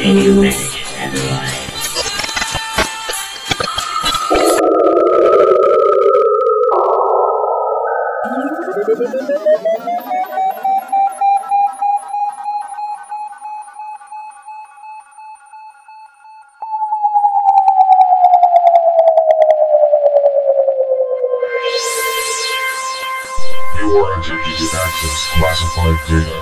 radio messages and the like. You are attempting to access classified data.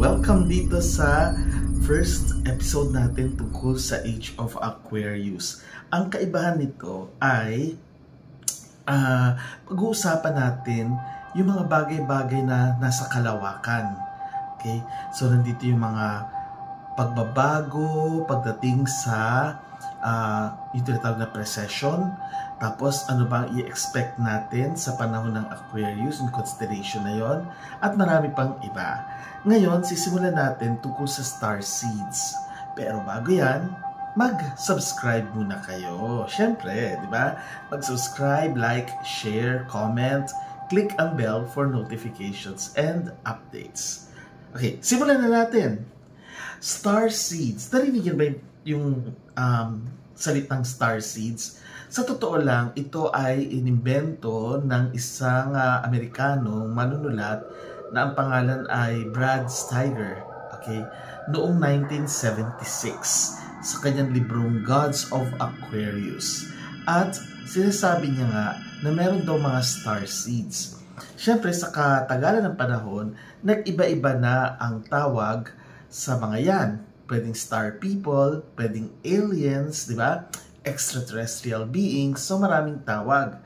Welcome dito sa first episode natin tungkol sa Age of Aquarius. Ang kaibahan nito ay pag-uusapan natin yung mga bagay-bagay na nasa kalawakan. Okay? So nandito yung mga pagbabago pagdating sa yung tinatawag na precession. Tapos ano bang i-expect natin sa panahon ng Aquarius, yung constellation na yon, at marami pang iba. Ngayon, sisimulan natin tungkol sa star seeds. Pero bago yan, mag-subscribe muna kayo. Siyempre, di ba? Mag-subscribe, like, share, comment, click ang bell for notifications and updates. Okay, simulan na natin. Star seeds. Narinig ba yung salitang star seeds? Sa totoo lang, ito ay inimbento ng isang Amerikanong manunulat na ang pangalan ay Brad Steiger, okay? Noong 1976 sa kanyang librong Gods of Aquarius. At sinasabi niya nga na meron daw mga star seeds. Siyempre, sa katagalan ng panahon, nag-iba-iba na ang tawag sa mga yan. Pwedeng star people, pwedeng aliens, di ba? Extraterrestrial beings, so maraming tawag.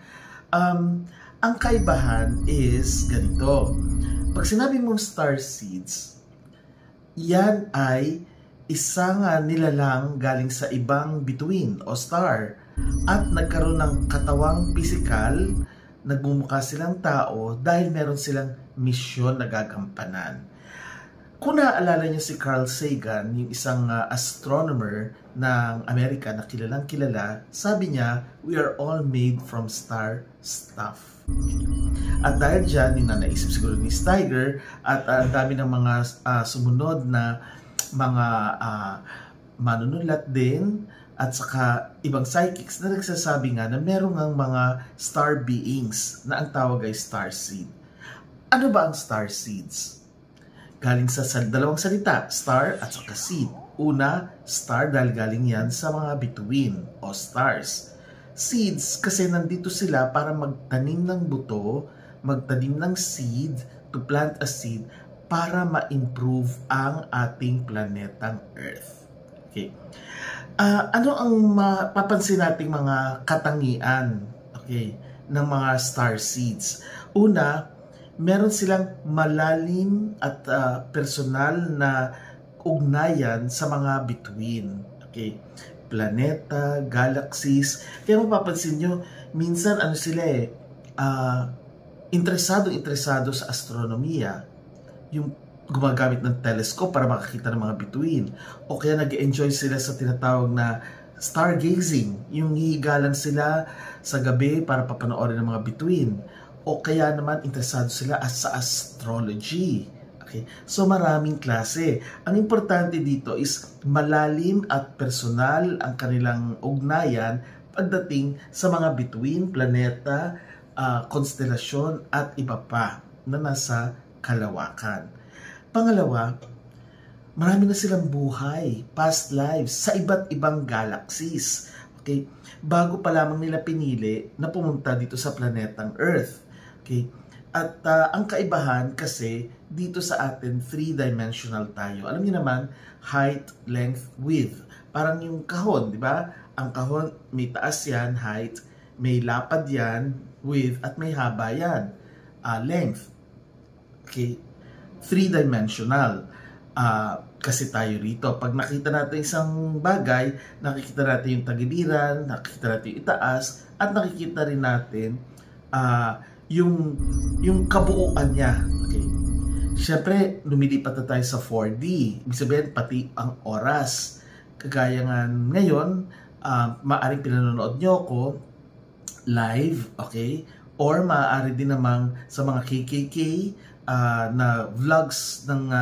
Ang kaibahan is ganito. Pag sinabi mong star seeds, yan ay isang nilalang galing sa ibang bituin o star at nagkaroon ng katawang pisikal, nagmumukha silang tao dahil meron silang misyon na gagampanan. Kung naaalala niyo si Carl Sagan, yung isang astronomer ng Amerika na kilalang kilala, sabi niya, we are all made from star stuff. At dahil dyan, yung naisip siguro ni Steiger at ang dami ng mga sumunod na mga manunulat din at saka ibang psychics na nagsasabi nga na meron ng mga star beings na ang tawag ay star seed. Ano ba ang star seeds? Galing sa dalawang salita, star at saka seed. Una, star dahil galing yan sa mga bituin o stars. Seeds kasi nandito sila para magtanim ng buto, magtanim ng seed, to plant a seed para ma-improve ang ating planetang Earth. Okay. Ano ang mapapansin nating mga katangian, okay, ng mga star seeds? Una, meron silang malalim at personal na ugnayan sa mga bituin. Okay? Planeta, galaxies. Kaya mapapansin nyo, minsan ano sila interesado sa astronomiya. Yung gumagamit ng telescope para makakita ng mga bituin. O kaya nag-enjoy sila sa tinatawag na stargazing. Yung hihigalan sila sa gabi para papanoorin ng mga bituin. O kaya naman interesado sila sa astrology. Okay? So maraming klase. Ang importante dito is malalim at personal ang kanilang ugnayan pagdating sa mga bituin, planeta, konstelasyon at iba pa na nasa kalawakan. Pangalawa, marami na silang buhay, past lives sa iba't ibang galaxies. Okay? Bago pa lamang nila pinili na pumunta dito sa planetang Earth. Okay? At ang kaibahan kasi dito sa atin, three-dimensional tayo. Alam niyo naman, height, length, width. Parang yung kahon, di ba? Ang kahon, may taas yan, height, may lapad yan, width, at may haba yan, length. Okay? Three-dimensional. kasi tayo rito. Pag nakita natin isang bagay, nakikita natin yung tagiliran, nakikita natin yung itaas, at nakikita rin natin yung kabuuan niya. Okay. Siyempre, lumilipat na tayo sa 4D. Ibig sabihin, pati ang oras. Kagaya nga ngayon, maaaring pinanonood nyo ako live, okay? Or maaari din namang sa mga KKK na vlogs ng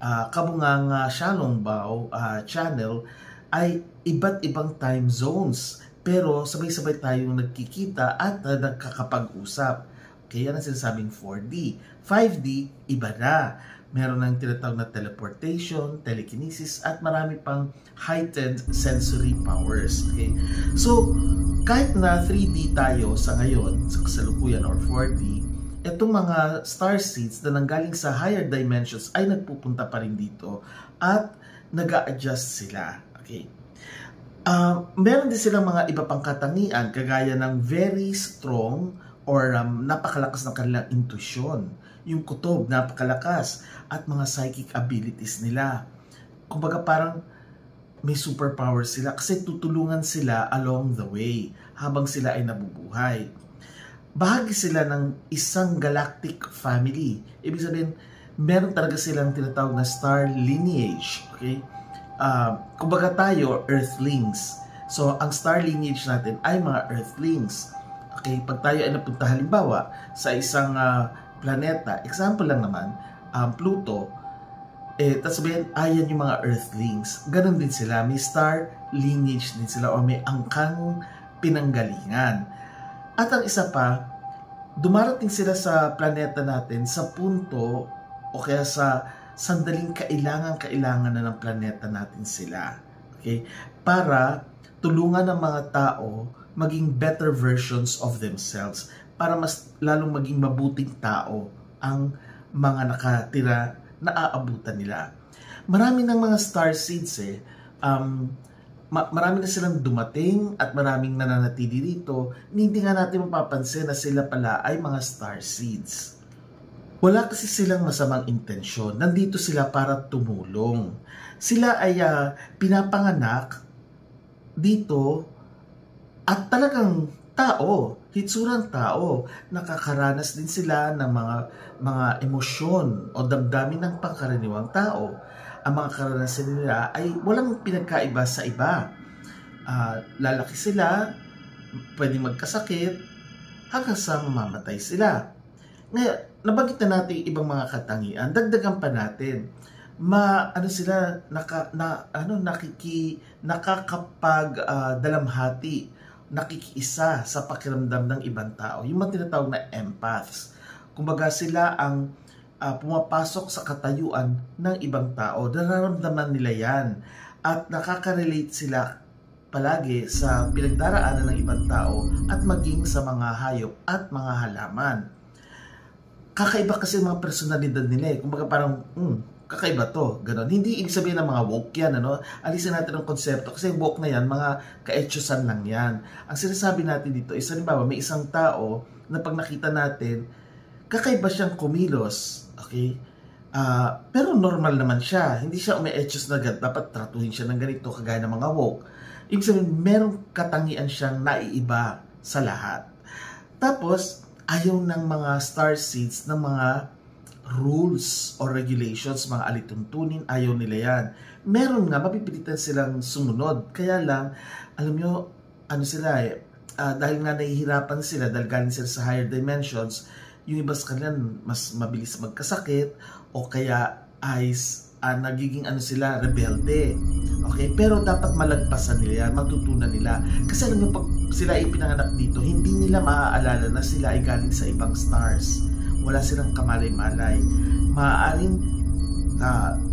Kabunganga Shalongbao channel ay iba't ibang time zones. Pero sabay-sabay tayong nagkikita at nagkakapag-usap. Okay, yan ang sinasabing 4D. 5D, iba na. Meron ng tinatawag na teleportation, telekinesis, at marami pang heightened sensory powers. Okay? So, kahit na 3D tayo sa ngayon, sa kasalukuyan or 4D, itong mga star seeds na nanggaling sa higher dimensions ay nagpupunta pa rin dito at nag-a-adjust sila. Okay? Meron din silang mga iba pang katangian kagaya ng very strong or napakalakas ng kanilang intuition. Yung kutob, napakalakas. At mga psychic abilities nila. Kumbaga parang may superpower sila kasi tutulungan sila along the way habang sila ay nabubuhay. Bahagi sila ng isang galactic family. Ibig sabihin, meron talaga silang tinatawag na star lineage. Okay? Kumbaga tayo, earthlings. So, ang star lineage natin ay mga earthlings. Okay, pag tayo ay napunta halimbawa sa isang planeta, example lang naman, Pluto, tapos sabihin, ayan yung mga earthlings. Ganon din sila, may star lineage din sila o may angkang pinanggalingan. At ang isa pa, dumarating sila sa planeta natin sa punto o kaya sa sandaling kailangan na ng planeta natin sila. Okay? Para tulungan ng mga tao maging better versions of themselves para mas lalong maging mabuting tao ang mga nakatira na aabutan nila. Marami ng mga star seeds marami na silang dumating at maraming nananatili dito. Hindi nga natin mapapansin na sila pala ay mga star seeds. Wala kasi silang masamang intensyon. Nandito sila para tumulong. Sila ay pinapanganak dito at talagang tao, hitsurang tao, nakakaranas din sila ng mga emosyon o damdamin ng pangkaraniwang tao. Ang mga karanasan nila ay walang pinagkaiba sa iba. Lalaki sila, pwedeng magkasakit, hanggang sa mamamatay sila. Ngayon, nabanggit na natin ibang mga katangian, dagdagan pa natin. Nakakapag-dalamhati, nakikiisa sa pakiramdam ng ibang tao. Yung mga tinatawag na empaths. Kumbaga sila ang pumapasok sa katayuan ng ibang tao. Nararamdaman nila yan. At nakaka-relate sila palagi sa pinagdaraanan ng ibang tao at maging sa mga hayop at mga halaman. Kakaiba kasi mga personalidad nila eh. Kumbaga parang, kakaiba to, gano'n. Hindi ibig sabihin ng mga woke yan, ano? Alisin natin ang konsepto kasi woke na yan, mga kaetyosan lang yan. Ang sinasabi natin dito is, halimbawa, may isang tao na pag nakita natin, kakaiba siyang kumilos, okay? Pero normal naman siya. Hindi siya umi-etchos na dapat tratuhin siya ng ganito, kagaya ng mga woke. Ibig sabihin, merong katangian siyang naiiba sa lahat. Tapos, ayaw ng mga star seeds ng mga rules or regulations, mga alituntunin, ayaw nila yan. Meron nga, mapipilitan silang sumunod. Kaya lang, alam nyo, dahil nga nahihirapan sila, dahil galing sila sa higher dimensions, yung iba sa kanila mas mabilis magkasakit, o kaya ay nagiging sila, rebelde. Okay? Pero dapat malagpasan nila yan, matutunan nila. Kasi alam nyo, pag sila ay pinanganak dito, hindi nila maaalala na sila ay galing sa ibang stars. Wala silang kamalay-malay. Maaaring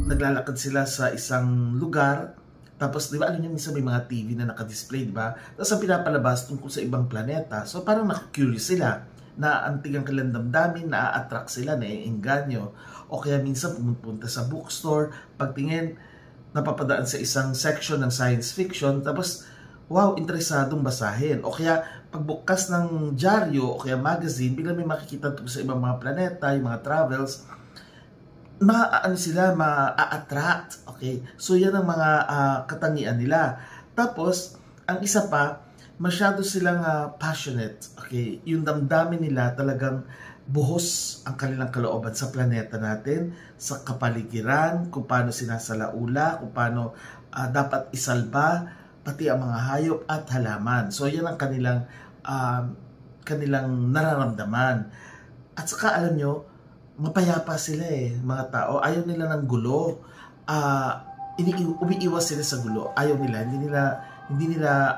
naglalakad sila sa isang lugar, tapos di ba alam niyo minsan may mga TV na nakadisplay, di ba? Tapos ang pinapalabas tungkol sa ibang planeta. So parang nakakurious sila, naantig ang kanilang damdamin, na-attract sila, naiengganyo. O kaya minsan pumunta sa bookstore, pagtingin, napapadaan sa isang section ng science fiction, tapos wow, interesadong basahin. O kaya pagbukas ng dyaryo o kaya magazine, biglang may makikita tungkol sa ibang mga planeta, yung mga travels. ma-attract. Okay? So yan ang mga katangian nila. Tapos, ang isa pa, masyado silang passionate. Okay? Yung damdamin nila talagang buhos ang kanilang kalooban sa planeta natin, sa kapaligiran, kung paano sinasalaula, kung paano dapat isalba, pati ang mga hayop at halaman. So yan ang kanilang nararamdaman. At saka alam nyo, mapayapa sila mga tao. Ayaw nila ng gulo. Umiiwas sila sa gulo. Ayaw nila. Hindi nila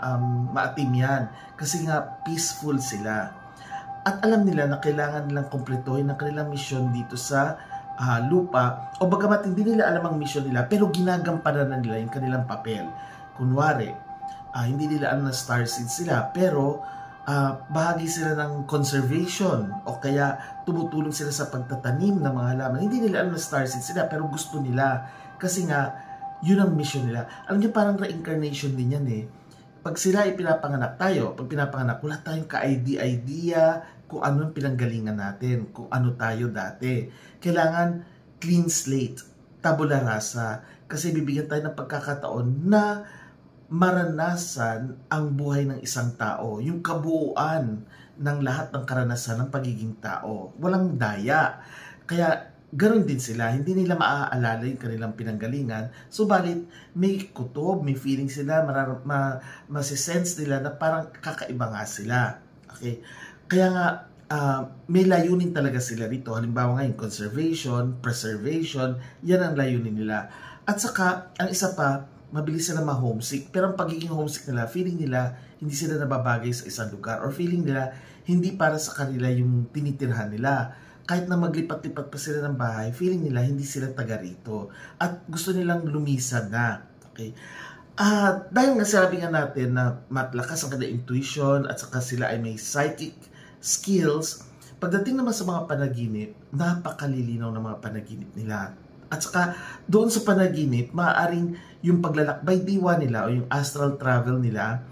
maatim yan. Kasi nga peaceful sila. At alam nila na kailangan nilang kumpletuhin ang kanilang misyon dito sa lupa. O bagamat hindi nila alam ang misyon nila, pero ginagampanan na nila yung kanilang papel. Kunwari, hindi nila alam na starseed sila, pero bahagi sila ng conservation o kaya tumutulong sila sa pagtatanim ng mga halaman. Hindi nila alam na starseed sila, pero gusto nila. Kasi nga, yun ang mission nila. Alam niyo, parang reincarnation din yan Pag sila ay pinapanganak tayo, pag pinapanganak, wala tayong ka-idea kung ano ang pinanggalingan natin, kung ano tayo dati. Kailangan clean slate, tabula rasa, kasi bibigyan tayo ng pagkakataon na maranasan ang buhay ng isang tao, yung kabuuan ng lahat ng karanasan ng pagiging tao. Walang daya. Kaya ganon din sila, hindi nila maaalala yung kanilang pinanggalingan. Subalit, may kutob, may feeling sila, masisense nila na parang kakaiba nga sila. Okay? Kaya nga, may layunin talaga sila rito. Halimbawa ngayon, conservation, preservation, yan ang layunin nila. At saka, ang isa pa, mabilis sila ma-homesick. Pero ang pagiging homesick nila, feeling nila, hindi sila nababagay sa isang lugar. Or feeling nila, hindi para sa kanila yung tinitirhan nila. Kahit na maglipat-lipat pa sila ng bahay, feeling nila hindi sila taga rito. At gusto nilang lumisad na. Okay? Dahil nga sabi nga natin na matlakas ang kanilang intuition at saka sila ay may psychic skills, pagdating naman sa mga panaginip, napakalilinaw ng mga panaginip nila. At saka doon sa panaginip, maaaring yung paglalakbay diwa nila o yung astral travel nila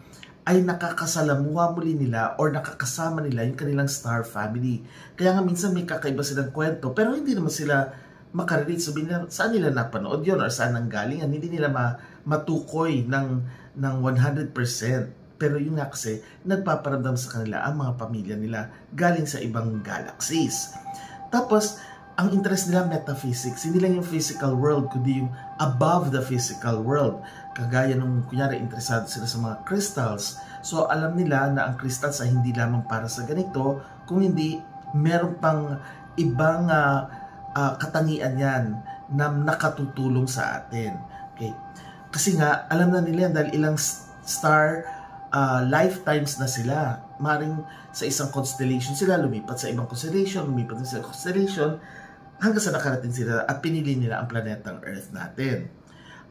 ay nakakasalamuha muli nila or nakakasama nila yung kanilang star family. Kaya nga minsan may kakaiba silang kwento, pero hindi naman sila makarelate. Sabihin nila, saan nila napanood yun or saan nanggalingan? Hindi nila matukoy ng 100%. Pero yun nga kasi, nagpaparamdam sa kanila ang mga pamilya nila galing sa ibang galaxies. Tapos, ang interest nila metaphysics, hindi lang yung physical world, kundi yung above the physical world. Kagaya nung, kunyari, interesado sila sa mga crystals. So, alam nila na ang crystals ay hindi lamang para sa ganito, kung hindi, meron pang ibang katangian yan na nakatutulong sa atin. Okay? Kasi nga, alam na nila yan dahil ilang star lifetimes na sila. Maring sa isang constellation sila, lumipat sa ibang constellation, lumipat sa isang constellation, hanggang sa nakarating sila at pinili nila ang planetang Earth natin.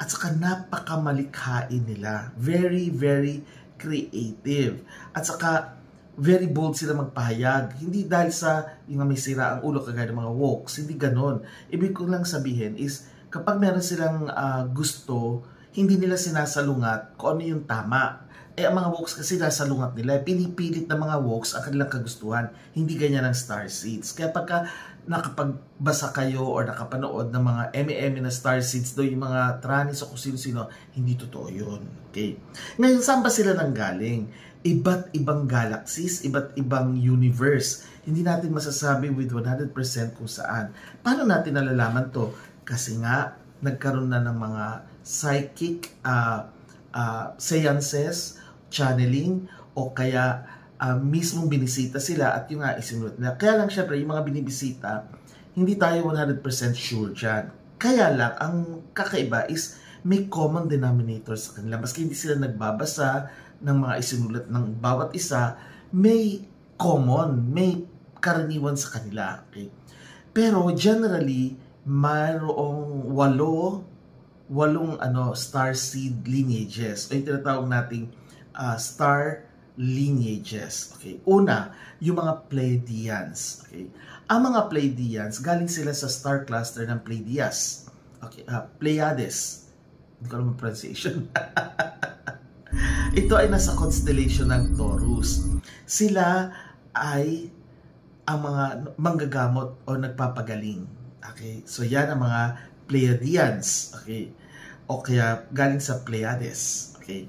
At saka napakamalikhain nila. Very, very creative. At saka very bold sila magpahayag. Hindi dahil sa yung may sira ang ulo kagaya ng mga wokes. Hindi ganon. Ibig ko lang sabihin is kapag meron silang gusto, hindi nila sinasalungat kung ano yung tama. Ang mga wokes kasi nasa lungat nila, pinipilit ng mga wokes ang kanilang kagustuhan. Hindi ganyan ang star seeds. Kaya pagka nakapagbasa kayo or nakapanood ng mga eme-eme na star seeds, do yung mga tranis o kung sino-sino, hindi totoo yun. Okay? Ngayon, saan ba sila nanggaling? Iba't ibang galaxies, iba't ibang universe. Hindi natin masasabi with 100% kung saan. Paano natin nalalaman to? Kasi nga, nagkaroon na ng mga psychic seances, channeling, o kaya mismong binisita sila at yung nga isinulat nila. Kaya lang syempre, yung mga binibisita, hindi tayo 100% sure dyan. Kaya lang, ang kakaiba is may common denominator sa kanila. Maski hindi sila nagbabasa ng mga isinulat ng bawat isa, may common, may karaniwan sa kanila. Okay? Pero generally, mayroong walong star seed lineages o yung tinatawag nating star lineages. Okay? Una, yung mga Pleiadians. Okay? Ang mga Pleiadians, galing sila sa star cluster ng Pleiades. Okay? Pleiades. Hindi ko alam ang pronunciation. Ito ay nasa constellation ng Taurus. Sila ay ang mga manggagamot o nagpapagaling. Okay? So yan ang mga Pleiadians. Okay? O kaya galing sa Pleiades. Okay?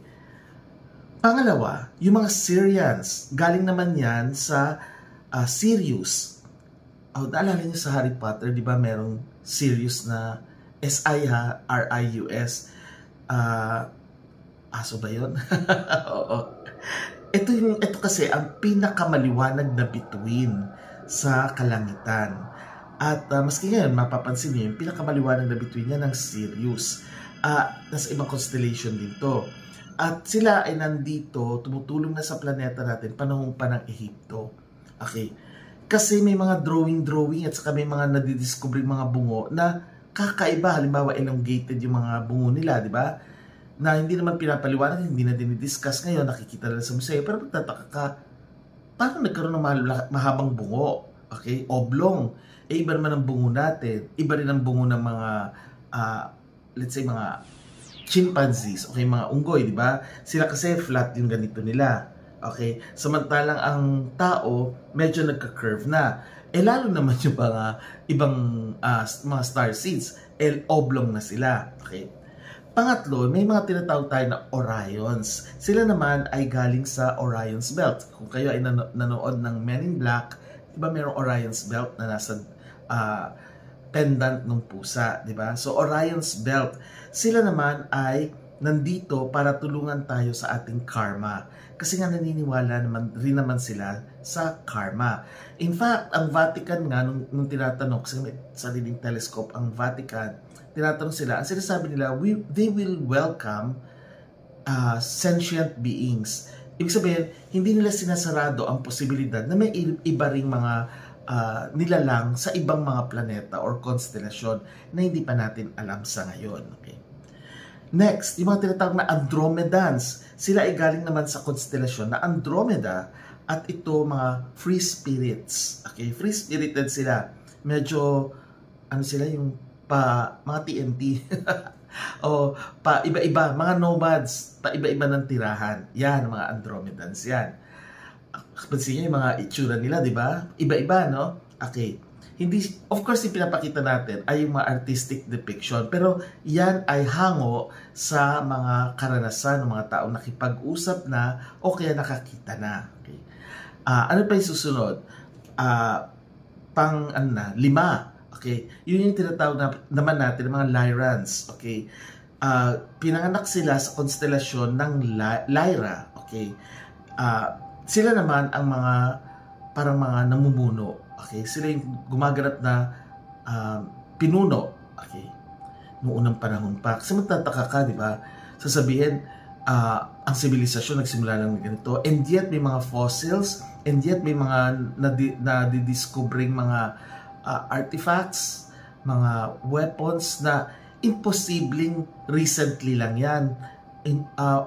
Pangalawa, yung mga Sirians, galing naman yan sa Sirius. Naalala niyo sa Harry Potter, di ba merong Sirius na S-I-R-I-U-S. Aso ba yun? Oo. Ito kasi ang pinakamaliwanag na bituin sa kalangitan. At maski ngayon, mapapansin niyo, yung pinakamaliwanag na bituin niya ng Sirius. Nasa ibang constellation din to. At sila ay nandito, tumutulong na sa planeta natin, panahon pa ng Ehipto. Okay. Kasi may mga drawing at saka may mga nadidiscover mga bungo na kakaiba. Halimbawa, elongated yung mga bungo nila, di ba? Na hindi naman pinapaliwanag, hindi na dinidiscuss ngayon, nakikita lang sa museo. Pero magtataka ka, paano nagkaroon ng mahabang bungo? Okay? Oblong. Iba naman ang bungo natin. Iba rin ang bungo ng mga, let's say, mga chimpanzees, okay, mga unggoy, di ba? Sila kasi flat yung ganito nila. Okay? Samantalang ang tao, medyo nagka-curve na. Lalo naman yung mga ibang mga star seeds, oblong na sila. Okay? Pangatlo, may mga tinatawag tayo na Orions. Sila naman ay galing sa Orion's Belt. Kung kayo ay nanood ng Men in Black, di ba mayroong Orion's Belt na nasa pendant ng pusa, di ba? So Orion's Belt, sila naman ay nandito para tulungan tayo sa ating karma. Kasi nga naniniwala naman rin naman sila sa karma. In fact, ang Vatican nga, nung tinatanong, kasi may sariling telescope ang Vatican, tinatanong sila, ang sinasabi nila, they will welcome sentient beings. Ibig sabihin, hindi nila sinasarado ang posibilidad na may iba ring mga nilalang sa ibang mga planeta or constellation na hindi pa natin alam sa ngayon. Okay? Next, yung mga tinatawag na Andromedans. Sila ay galing naman sa constellation na Andromeda at ito mga free spirits. Okay? Free spirited sila. Medyo, sila yung mga TNT. o iba-iba, mga nomads, iba-iba ng tirahan. Yan, mga Andromedans yan. Pansin niyo yung mga itsura nila, di ba? Iba-iba, no? Okay. Hindi, of course, yung pinapakita natin ay yung mga artistic depiction. Pero yan ay hango sa mga karanasan ng mga taong nakipag-usap na o kaya nakakita na. Okay. Ano pa yung susunod? Lima. Okay. Yun yung tinatawag naman natin, mga Lyrans. Okay. Pinanganak sila sa konstelasyon ng Lyra. Okay. Sila naman ang mga parang mga namumuno. Okay? Sila yung gumaganap na pinuno. Okay? Noong unang panahon pa. Kasi magtataka ka, di ba? Sasabihin, ang sibilisasyon nagsimula lang ng ganito. And yet, may mga fossils. And yet, may mga nadidiscovering mga artifacts, mga weapons na imposibleng recently lang yan.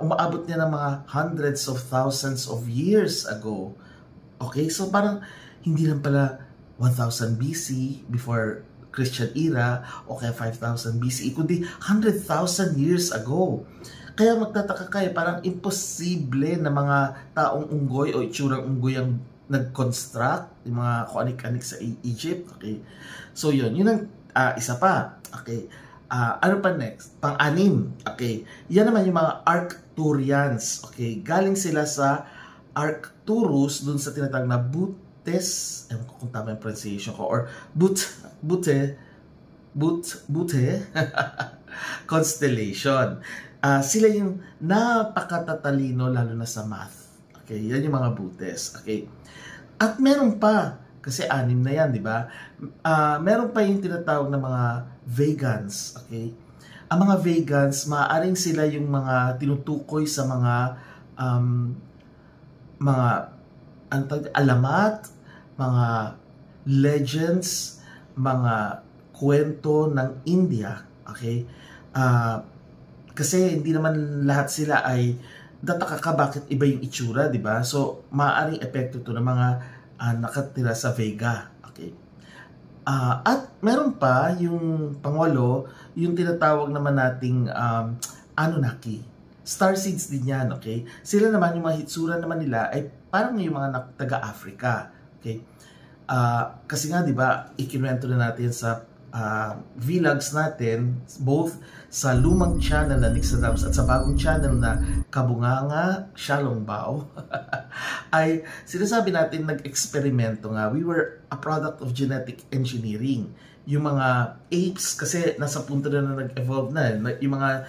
Umaabot niya ng mga hundreds of thousands of years ago. Okay? So parang hindi lang pala 1000 BC before Christian era o kaya 5000 BC, kundi 100,000 years ago. Kaya magtataka kayo, parang imposible na mga taong unggoy o itsurang unggoy ang nag-construct, yung mga kuanik-anik sa Egypt. Okay? So yun ang isa pa. Okay? Ano pa next? Pang-anim. Okay. Yan naman yung mga Arcturians. Okay. Galing sila sa Arcturus, dun sa tinatawag na Butes, ewan ko kung tama yung pronunciation ko, or Bute constellation. Sila yung napakatatalino lalo na sa math. Okay. Yan yung mga Butes. Okay. At meron pa, kasi 6 na yan, di ba? Meron pa yung tinatawag na mga Vegans, okay? Ang mga Vegans, maaaring sila yung mga tinutukoy sa mga alamat, mga legends, mga kwento ng India, okay? Kasi hindi naman lahat sila ay dataka ka bakit iba yung itsura, di ba? So, maaaring epekto to ng mga nakatira sa Vega. Okay. At meron pa yung pangwalo, yung tinatawag naman nating Anunnaki. Starseeds din yan, okay? Sila naman, yung mga hitsura naman nila ay parang yung mga taga-Africa. Okay? Kasi nga, di ba, ikinuwento na natin sa vlogs natin, both sa lumang channel na Nix Adams at sa bagong channel na Kabunganga Shalong Bao, ay sinasabi natin nag-eksperimento nga. We were a product of genetic engineering. Yung mga apes, kasi nasa punto na nag-evolve na, yung mga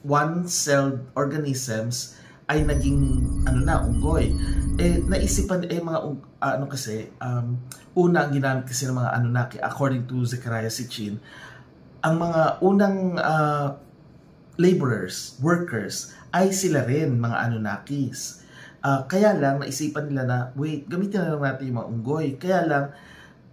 one-celled organisms ay naging unggoy. Naisipan mga una ang ginamit kasi ng mga Anunnaki, according to Zecharia Sitchin, ang mga unang laborers, workers, ay sila rin mga Anunnakis. Kaya lang naisipan nila na wait, gamitin na lang natin yung mga unggoy. Kaya lang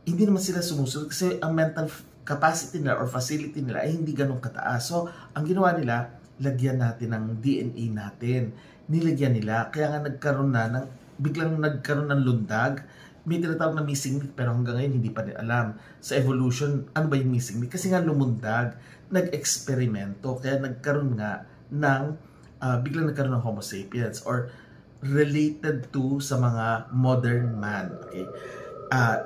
hindi naman sila sumusunod kasi ang mental capacity nila or facility nila ay hindi ganun kataas. So ang ginawa nila, lagyan natin ng DNA natin. Nilagyan nila, kaya nga biglang nagkaroon ng lundag. May tinatawag na missing link pero hanggang ngayon hindi pa din alam sa evolution ano ba yung missing link, kasi nga lumundag, nag-eksperimento, kaya nagkaroon nga ng biglang nagkaroon ng Homo sapiens or related to sa mga modern man. Okay,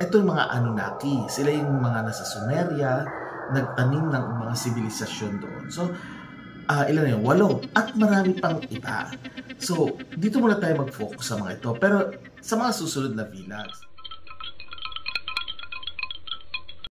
ito yung mga Anunnaki, sila yung mga nasa Sumeria, nagtanim ng mga sibilisasyon doon. So ilan na yun? 8 at marami pang iba. So, dito muna tayo mag-focus sa mga ito. Pero sa mga susunod na vlogs,